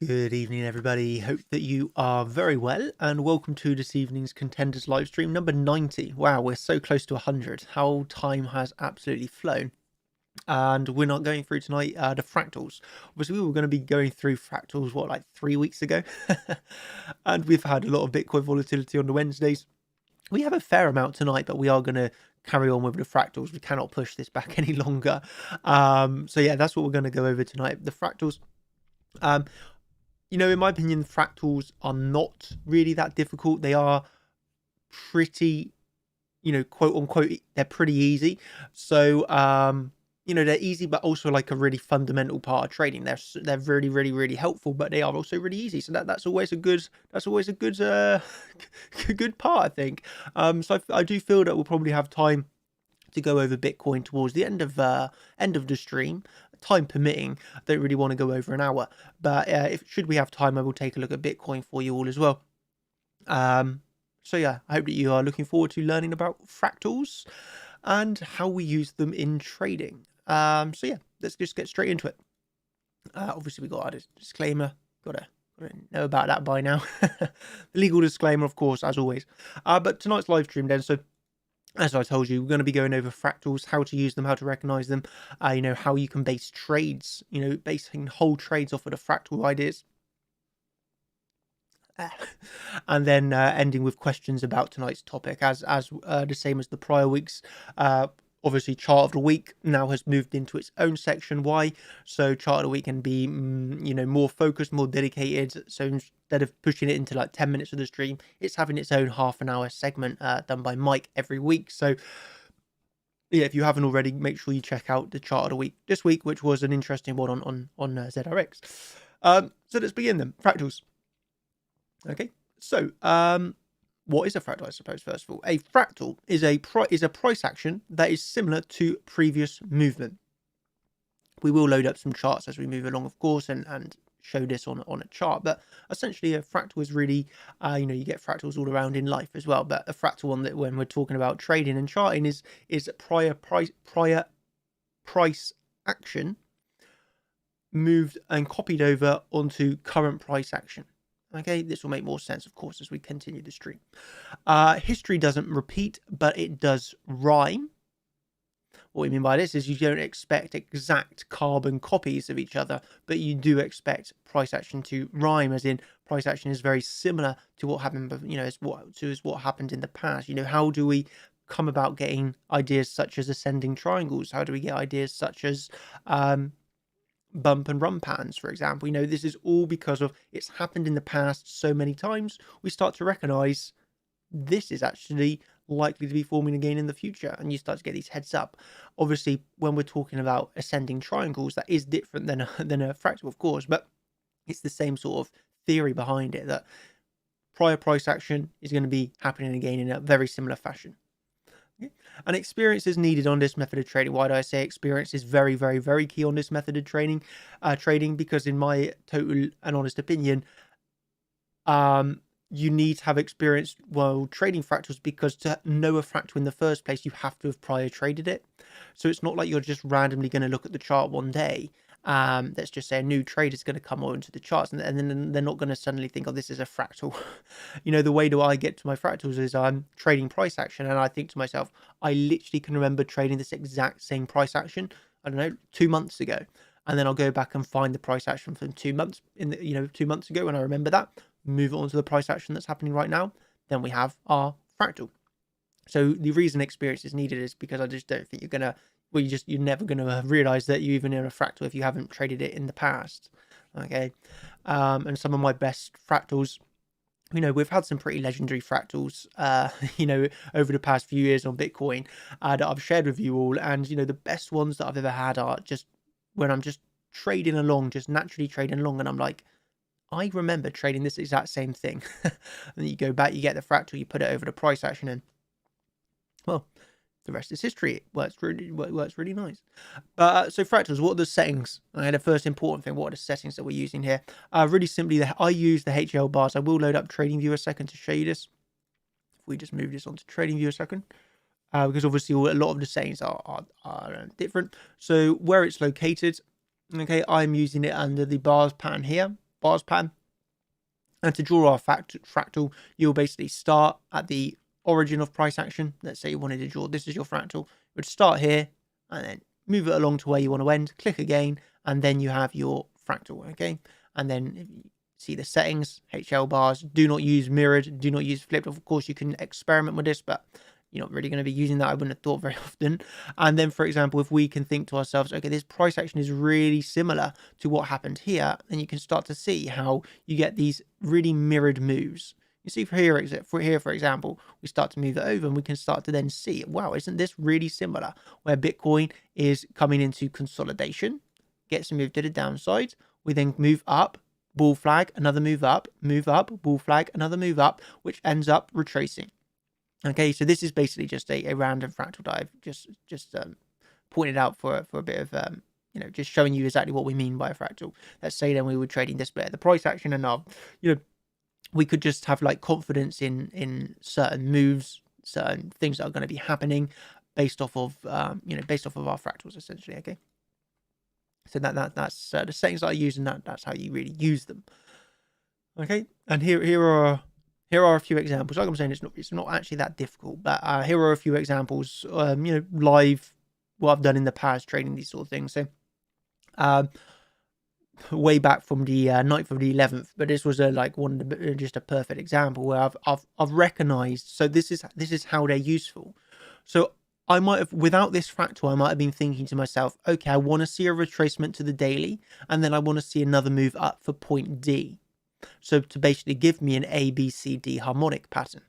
Good evening, everybody. Hope that you are very well, and welcome to this evening's Contenders live stream number 90. Wow, we're so close to 100. How time has absolutely flown. And we're not going through tonight the fractals. Obviously, we were going to be going through fractals, like 3 weeks ago? And we've had a lot of Bitcoin volatility on the Wednesdays. We have a fair amount tonight, but we are going to carry on with the fractals. We cannot push this back any longer. So yeah, that's what we're going to go over tonight. The fractals. In my opinion, fractals are not really that difficult. They are pretty, quote unquote, they're pretty easy. So, they're easy, but also like a really fundamental part of trading. They're really, really, really helpful, but they are also really easy. So that's always a good good part, I think. So I do feel that we'll probably have time to go over Bitcoin towards the end of the stream, time permitting. I don't really want to go over an hour, but should we have time, I will take a look at Bitcoin for you all as well. So yeah, I hope that you are looking forward to learning about fractals and how we use them in trading. So yeah, let's just get straight into it. Obviously, we got our disclaimer. Gotta know about that by now. The legal disclaimer, of course, as always. But tonight's live stream then, so as I told you, we're going to be going over fractals, how to use them, how to recognize them, how you can base trades, basing whole trades off of the fractal ideas. And then ending with questions about tonight's topic, as the same as the prior weeks. Obviously, chart of the week now has moved into its own section. Why? So chart of the week can be, more focused, more dedicated. So instead of pushing it into like 10 minutes of the stream, it's having its own half an hour segment done by Mike every week. So yeah, if you haven't already, make sure you check out the chart of the week this week, which was an interesting one on ZRX. So let's begin then. Fractals. Okay. So what is a fractal, I suppose, first of all? A fractal is a price action that is similar to previous movement. We will load up some charts as we move along, of course, and show this on a chart. But essentially, a fractal is really, you get fractals all around in life as well. But a fractal one that when we're talking about trading and charting is prior price action moved and copied over onto current price action. Okay, this will make more sense, of course, as we continue the stream. History doesn't repeat, but it does rhyme. What we mean by this is you don't expect exact carbon copies of each other, but you do expect price action to rhyme, as in price action is very similar to what happened, as what happened in the past. How do we come about getting ideas such as ascending triangles? How do we get ideas such as bump and run patterns, for example? This is all because of it's happened in the past so many times. We start to recognize this is actually likely to be forming again in the future, and you start to get these heads up. Obviously, when we're talking about ascending triangles, that is different than a fractal, of course, but it's the same sort of theory behind it, that prior price action is going to be happening again in a very similar fashion. And experience is needed on this method of trading. Why do I say experience is very, very, very key on this method of trading? Because in my total and honest opinion, you need to have experience while trading fractals, because to know a fractal in the first place, you have to have prior traded it. So it's not like you're just randomly going to look at the chart one day. Let's just say a new trade is going to come onto the charts, and then they're not going to suddenly think, oh, this is a fractal. The way that I get to my fractals is I'm trading price action, and I think to myself, I literally can remember trading this exact same price action, I don't know, 2 months ago. And then I'll go back and find the price action from 2 months 2 months ago, and I remember that, move it on to the price action that's happening right now. Then we have our fractal. So the reason experience is needed is because I just don't think you're gonna, you're never gonna realize that you even in a fractal if you haven't traded it in the past. Okay, and some of my best fractals, we've had some pretty legendary fractals, over the past few years on Bitcoin that I've shared with you all. And, the best ones that I've ever had are just when I'm just trading along, just naturally trading along. And I'm like, I remember trading this exact same thing. And then you go back, you get the fractal, you put it over the price action, and, well, the rest is history. It works really nice. So fractals, what are the settings? The first important thing, what are the settings that we're using here? Really simply, I use the HL bars. I will load up TradingView a second to show you this. If we just move this onto TradingView a second, because obviously a lot of the settings are different. So where it's located, okay, I'm using it under the bars pattern here. bars pattern. And to draw our fractal, you'll basically start at the origin of price action. Let's say you wanted to draw, this is your fractal. You would start here and then move it along to where you want to end, click again, and then you have your fractal, okay? And then if you see the settings, HL bars, do not use mirrored, do not use flipped. Of course, you can experiment with this, but you're not really going to be using that. I wouldn't have thought very often. And then, for example, if we can think to ourselves, okay, this price action is really similar to what happened here, then you can start to see how you get these really mirrored moves. You see for here, for example, we start to move it over and we can start to then see, wow, isn't this really similar? Where Bitcoin is coming into consolidation, gets moved to the downside. We then move up, bull flag, another move up, bull flag, another move up, which ends up retracing. Okay, so this is basically just a random fractal dive, just pointed out for a bit of, just showing you exactly what we mean by a fractal. Let's say then we were trading this bit, the price action, and we could just have like confidence in certain moves, certain things that are going to be happening based off of, based off of our fractals, essentially. Okay, so that's the settings that I use, and that's how you really use them. Okay, and here are a few examples. Like I'm saying, it's not actually that difficult, but here are a few examples. Live what I've done in the past trading these sort of things. So, way back from the 9th of the 11th, but this was just a perfect example where I've recognized. So this is how they're useful. So I might have, without this fractal, I might have been thinking to myself, okay, I want to see a retracement to the daily, and then I want to see another move up for point D. So to basically give me an A, B, C, D harmonic pattern.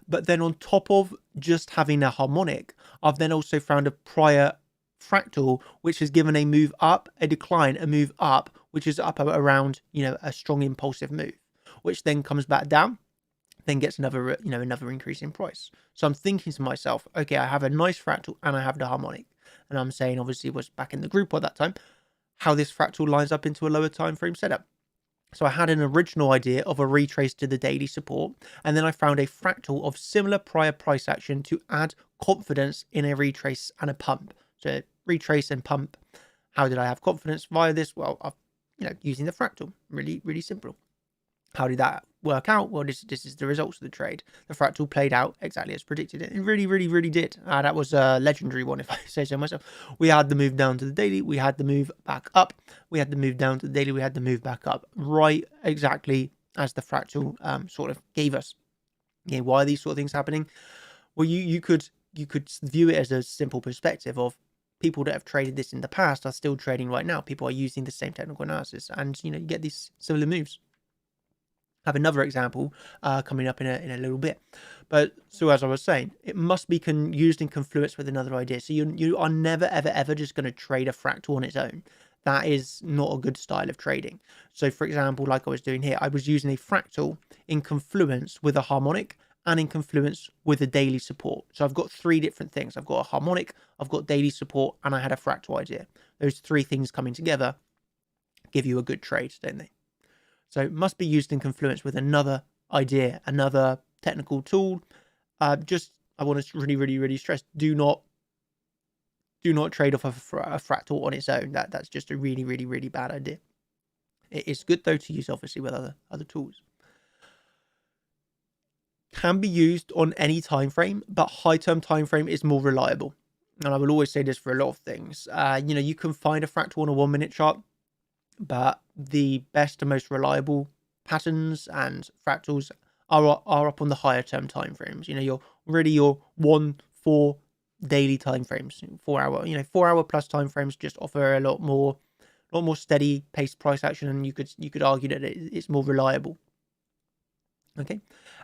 But then on top of just having a harmonic, I've then also found a prior fractal, which has given a move up, a decline, a move up, which is up around, a strong impulsive move, which then comes back down, then gets another increase in price. So I'm thinking to myself, okay, I have a nice fractal and I have the harmonic. And I'm saying, obviously, was back in the group at that time, how this fractal lines up into a lower time frame setup. So I had an original idea of a retrace to the daily support, and then I found a fractal of similar prior price action to add confidence in a retrace and a pump. So retrace and pump. How did I have confidence via this? Well, using the fractal. Really, really simple. How did that work out? Well, this is the results of the trade. The fractal played out exactly as predicted. It really, really, really did. That was a legendary one, if I say so myself. We had the move down to the daily. We had the move back up. We had the move down to the daily. We had the move back up. Right exactly as the fractal sort of gave us. Yeah, why are these sort of things happening? Well, you could view it as a simple perspective of people that have traded this in the past are still trading right now. People are using the same technical analysis, and you get these similar moves. Have another example coming up in a little bit, but so as I was saying, it must be used in confluence with another idea. So you are never ever just going to trade a fractal on its own. That is not a good style of trading. So for example, like I was doing here, I was using a fractal in confluence with a harmonic and in confluence with a daily support. So I've got three different things. I've got a harmonic, I've got daily support, and I had a fractal idea. Those three things coming together give you a good trade, don't they? So it must be used in confluence with another idea, another technical tool. I want to really, really, really stress: do not trade off a fractal on its own. That's just a really, really, really bad idea. It is good though to use obviously with other tools. Can be used on any time frame, but high term time frame is more reliable. And I will always say this for a lot of things. You can find a fractal on a 1 minute chart, but the best and most reliable patterns and fractals are up on the higher term time frames. Your 1-4 daily time frames, 4 hour, 4 hour plus time frames just offer a lot more steady paced price action, and you could argue that it's more reliable. Okay,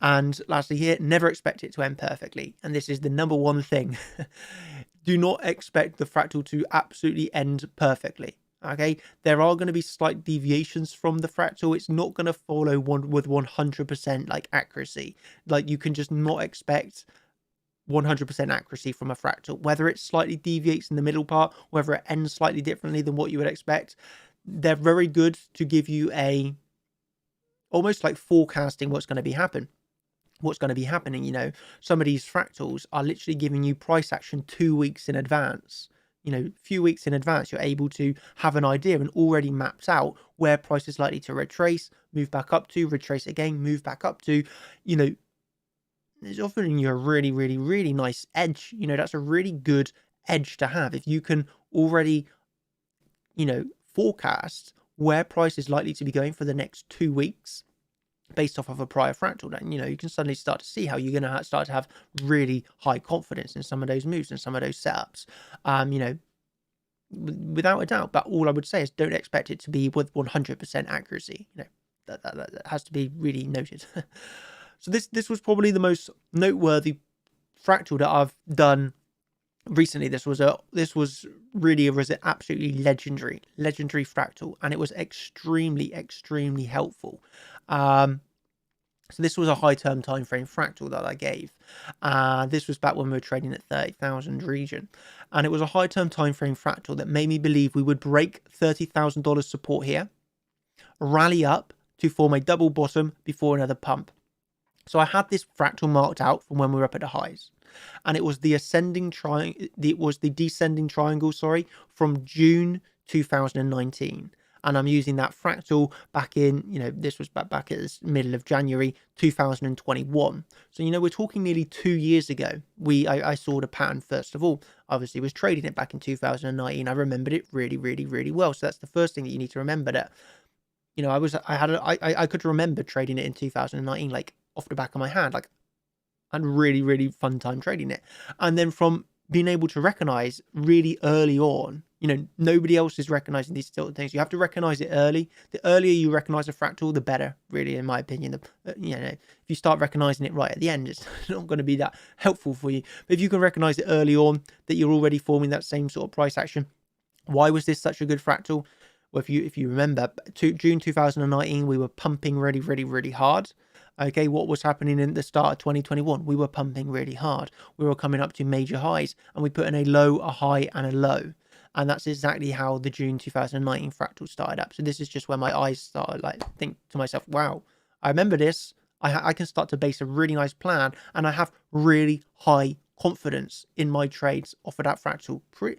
and lastly here, never expect it to end perfectly, and this is the number one thing. Do not expect the fractal to absolutely end perfectly. Okay, there are going to be slight deviations from the fractal. It's not going to follow with 100% like accuracy. Like you can just not expect 100% accuracy from a fractal, whether it slightly deviates in the middle part, whether it ends slightly differently than what you would expect. They're very good to give you almost like forecasting what's going to happening. Some of these fractals are literally giving you price action 2 weeks in advance. few weeks in advance, you're able to have an idea and already mapped out where price is likely to retrace, move back up to, retrace again, move back up to, it's offering you a really, really, really nice edge. That's a really good edge to have. If you can already, forecast where price is likely to be going for the next 2 weeks based off of a prior fractal, then, you can suddenly start to see how you're going to start to have really high confidence in some of those moves and some of those setups, without a doubt. But all I would say is don't expect it to be with 100% accuracy. That has to be really noted. So this was probably the most noteworthy fractal that I've done recently. This was really absolutely legendary fractal, and it was extremely helpful. So this was a high term time frame fractal that I gave. This was back when we were trading at 30,000 region, and it was a high term time frame fractal that made me believe we would break $30,000 support here, rally up to form a double bottom before another pump. So I had this fractal marked out from when we were up at the highs, and it was the descending triangle, sorry, from June 2019. And I'm using that fractal back in, this was back at the middle of January 2021. So, we're talking nearly 2 years ago. I saw the pattern first of all. Obviously, was trading it back in 2019. I remembered it really, really, really well. So that's the first thing that you need to remember, that, I could remember trading it in 2019, like off the back of my hand. Like, I had a really, really fun time trading it. And then from being able to recognize really early on, nobody else is recognizing these sort of things. You have to recognize it early. The earlier you recognize a fractal, the better, really, in my opinion. If you start recognizing it right at the end, it's not going to be that helpful for you. But if you can recognize it early on, that you're already forming that same sort of price action. Why was this such a good fractal? Well, if you remember, June 2019, we were pumping really, really, really hard. Okay, what was happening in the start of 2021? We were pumping really hard. We were coming up to major highs, and we put in a low, a high, and a low. And that's exactly how the June 2019 fractal started up. So this is just where my eyes started, think to myself, wow, I remember this. I can start to base a really nice plan, and I have really high confidence in my trades off of that fractal. I'm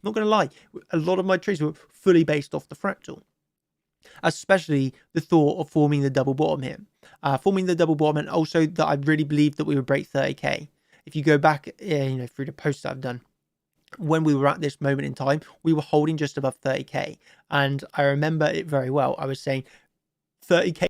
not going to lie, a lot of my trades were fully based off the fractal, especially the thought of forming the double bottom here. Forming the double bottom, and also that I really believed that we would break 30k. If you go back, through the posts that I've done, when we were at this moment in time, we were holding just above 30k. And I remember it very well. I was saying 30k